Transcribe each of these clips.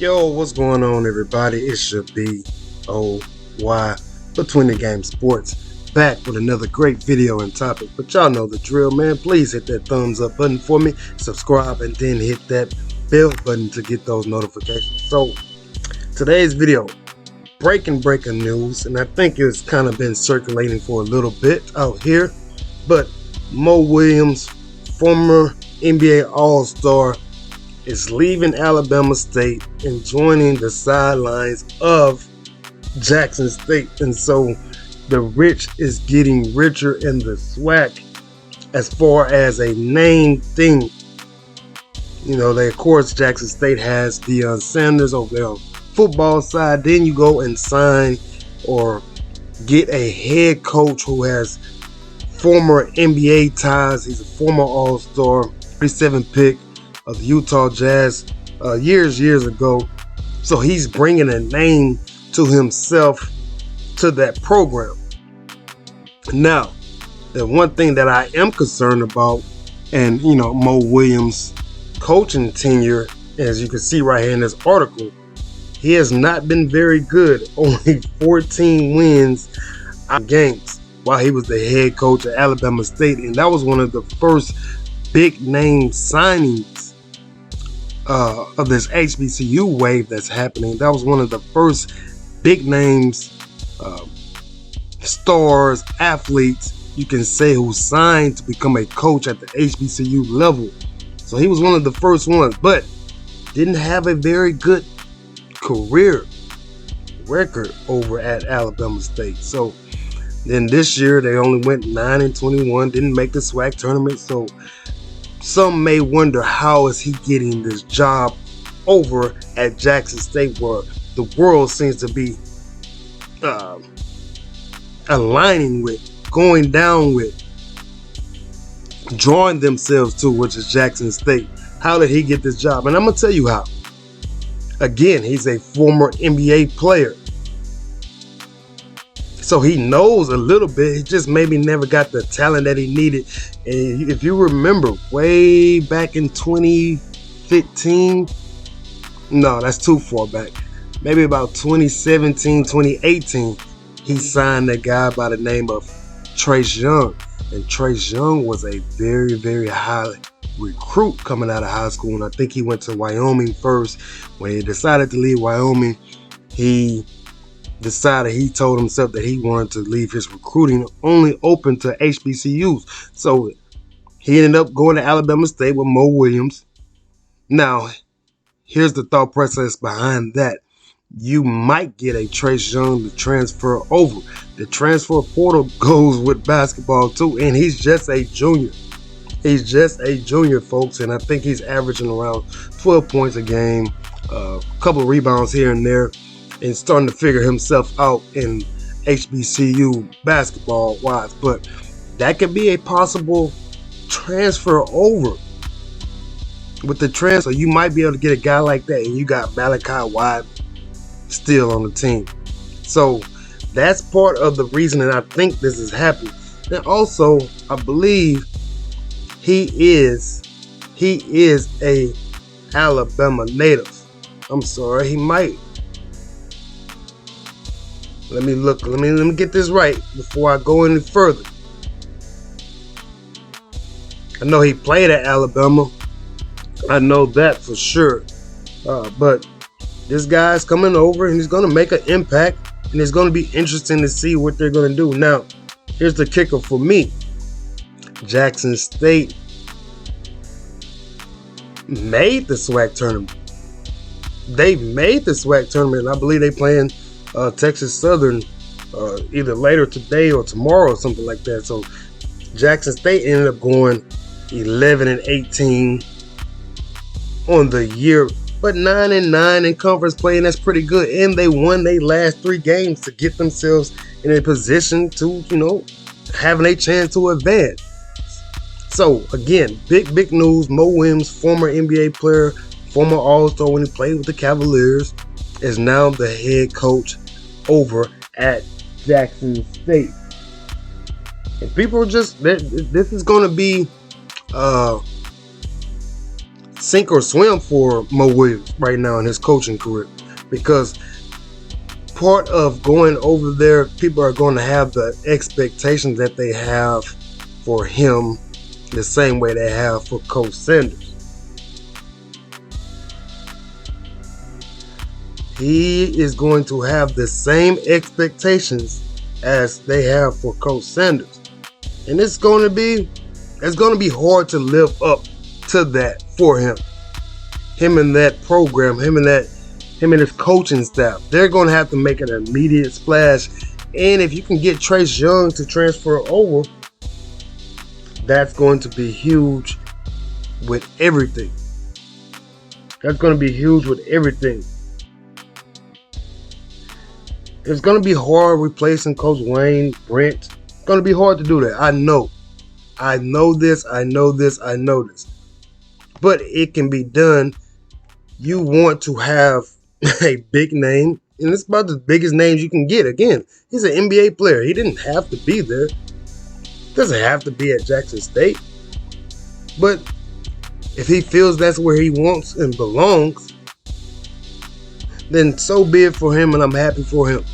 Yo, what's going on, everybody? It's your B-O-Y Between the Game Sports, back with another great video and topic. But y'all know the drill, man. Please hit that thumbs up button for me, subscribe, and then hit that bell button to get those notifications. So today's video, breaking news, and I think it's kind of been circulating for a little bit out here, but Mo Williams, former NBA All-Star, is leaving Alabama State and joining the sidelines of Jackson State. And so the rich is getting richer in the SWAC as far as a name thing. You know, of course, Jackson State has Deion Sanders over there on football side. Then you go and sign or get a head coach who has former NBA ties. He's a former All-Star, 37 pick of the Utah Jazz years ago. So he's bringing a name to himself to that program. Now, the one thing that I am concerned about, and you know, Mo Williams' coaching tenure, as you can see right here in this article, he has not been very good. Only 14 wins out of games while he was the head coach at Alabama State, and that was one of the first big name signings of this HBCU wave that's happening. That was one of the first big names, stars, athletes, you can say, who signed to become a coach at the HBCU level. So he was one of the first ones, but didn't have a very good career record over at Alabama State. So then this year they only went 9-21, didn't make the SWAC tournament. So some may wonder, how is he getting this job over at Jackson State, where the world seems to be aligning with, going down with, drawing themselves to, which is Jackson State. How did he get this job? And I'm going to tell you how. Again, he's a former NBA player. So he knows a little bit. He just maybe never got the talent that he needed. And if you remember, way back in 2015, no, that's too far back. Maybe about 2017, 2018, he signed a guy by the name of Trace Young. And Trace Young was a very, very high recruit coming out of high school. And I think he went to Wyoming first. When he decided to leave Wyoming, he told himself that he wanted to leave his recruiting only open to HBCUs. So he ended up going to Alabama State with Mo Williams. Now, here's the thought process behind that. You might get a Trace Young to transfer over. The transfer portal goes with basketball too, and he's just a junior. He's just a junior, folks, and I think he's averaging around 12 points a game, a couple of rebounds here and there, and starting to figure himself out in HBCU basketball wise. But that could be a possible transfer over. With the transfer, you might be able to get a guy like that, and you got Malachi White still on the team. So that's part of the reason that I think this is happening. And also, I believe he is a Alabama native. I'm sorry, he might. Let me look. Let me get this right before I go any further. I know he played at Alabama. I know that for sure. But this guy's coming over and he's going to make an impact. And it's going to be interesting to see what they're going to do. Now, here's the kicker for me. Jackson State made the SWAC tournament. They made the SWAC tournament. I believe they playing Texas Southern either later today or tomorrow or something like that. So Jackson State ended up going 11-18 on the year, but 9-9 in conference play, and that's pretty good. And they won their last 3 games to get themselves in a position to, you know, having a chance to advance. So again, big news. Mo Williams, former NBA player, former All-Star when he played with the Cavaliers, is now the head coach over at Jackson State. And people are just, this is going to be sink or swim for Mo Williams right now in his coaching career, because part of going over there, people are going to have the expectations that they have for him the same way they have for Coach Sanders. He is going to have the same expectations as they have for Coach Sanders. And it's going to be hard to live up to that for him. Him and that program, him and his coaching staff, they're going to have to make an immediate splash. And if you can get Trace Young to transfer over, that's going to be huge with everything. That's going to be huge with everything. It's going to be hard replacing Coach Wayne Brent. It's going to be hard to do that. I know this. But it can be done. You want to have a big name, and it's about the biggest names you can get. Again, he's an NBA player. He didn't have to be there. Doesn't have to be at Jackson State. But if he feels that's where he wants and belongs, then so be it for him, and I'm happy for him.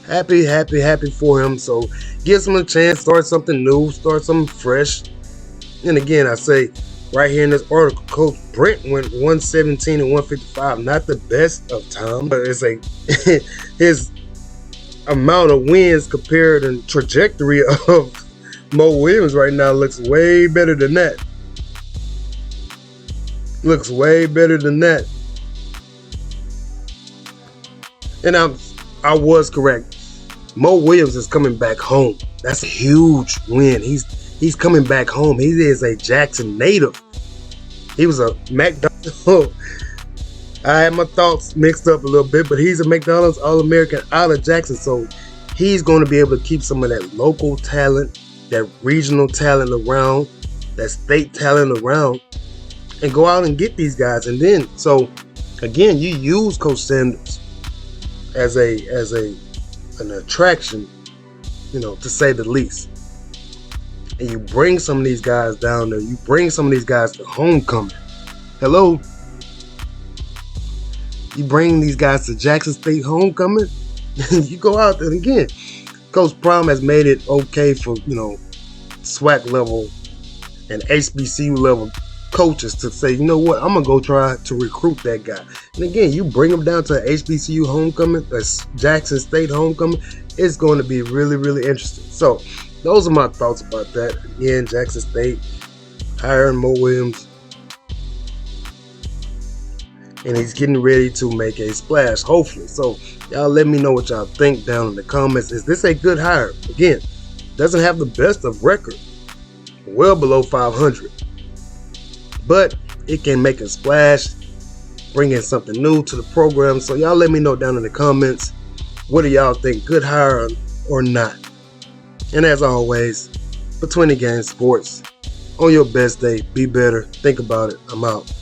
Happy for him. So give him a chance, start something new, start something fresh. And again, I say right here in this article, Coach Brent went 117 and 155. Not the best of time, but it's his amount of wins compared and trajectory of Mo Williams right now looks way better than that. And I was correct. Mo Williams is coming back home. That's a huge win. He's coming back home. He is a Jackson native. He was a McDonald's. I had my thoughts mixed up a little bit, but he's a McDonald's All-American out of Jackson. So he's going to be able to keep some of that local talent, that regional talent around, that state talent around, and go out and get these guys. And then, so again, you use Coach Sanders as an attraction, to say the least. And you bring some of these guys down there. You bring some of these guys to homecoming. Hello? You bring these guys to Jackson State homecoming. You go out there again. Coach Prime has made it okay for, SWAC level and HBCU level coaches to say, you know what, I'm going to go try to recruit that guy. And again, you bring him down to HBCU homecoming, Jackson State homecoming, it's going to be really, really interesting. So those are my thoughts about that. Again, Jackson State hiring Mo Williams, and he's getting ready to make a splash, hopefully. So y'all let me know what y'all think down in the comments. Is this a good hire? Again, doesn't have the best of record, well below 500. But it can make a splash, bring in something new to the program. So y'all let me know down in the comments, what do y'all think, good hire or not? And as always, Between the Game Sports, on your best day, be better, think about it. I'm out.